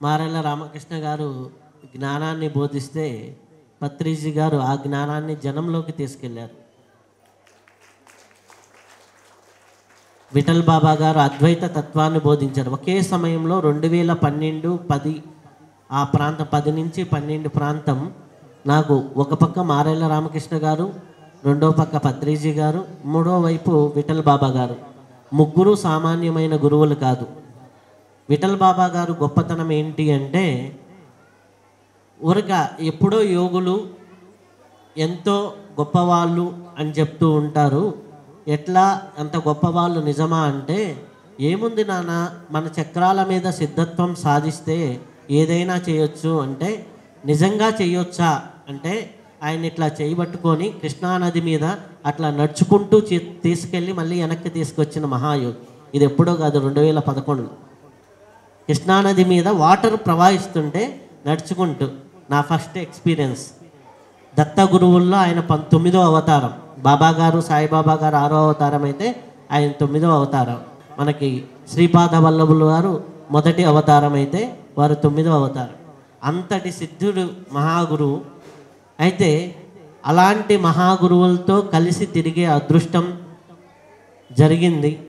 మారెళ్ళ రామకృష్ణ గారు జ్ఞానాన్ని బోధిస్తే పత్రిజీ గారు ఆ జ్ఞానాన్ని జనంలోకి తీసుకెళ్లారు. విఠల్ బాబా గారు అద్వైత తత్వాన్ని బోధించారు. ఒకే సమయంలో 2012, 10 ఆ ప్రాంతం 10 నుంచి 12 ప్రాంతం నాకు ఒక పక్క మారెళ్ళ రామకృష్ణ గారు, రెండో పక్క పత్రిజీ గారు, మూడో వైపు విఠల్ బాబా గారు. ముగ్గురు సామాన్యమైన గురువులు కాదు. విఠల్ బాబా గారు గొప్పతనం ఏంటి అంటే ఊరక ఎప్పుడో యోగులు ఎంతో గొప్పవాళ్ళు అని చెప్తూ ఉంటారు. ఎట్లా అంత గొప్పవాళ్ళు నిజమా అంటే, ఏముంది నాన్న, మన చక్రాల మీద సిద్ధత్వం సాధిస్తే ఏదైనా చేయొచ్చు అంటే, నిజంగా చేయొచ్చా అంటే ఆయన ఇట్లా చేయబట్టుకొని కృష్ణానది మీద అట్లా నడుచుకుంటూ తీసుకెళ్ళి మళ్ళీ వెనక్కి తీసుకొచ్చిన మహాయోగి. ఇది ఎప్పుడో కాదు, 2011 కృష్ణానది మీద వాటర్ ప్రవహిస్తుంటే నడుచుకుంటూ. నా ఫస్ట్ ఎక్స్పీరియన్స్. దత్త గురువుల్లో ఆయన 9వ అవతారం. బాబా గారు సాయిబాబా గారు 6వ అవతారం అయితే ఆయన 9వ అవతారం. మనకి శ్రీపాద వల్లభులు గారు మొదటి అవతారం అయితే వారు 9వ అవతారం. అంతటి సిద్ధుడు మహాగురువు. అయితే అలాంటి మహాగురువులతో కలిసి తిరిగే అదృష్టం జరిగింది.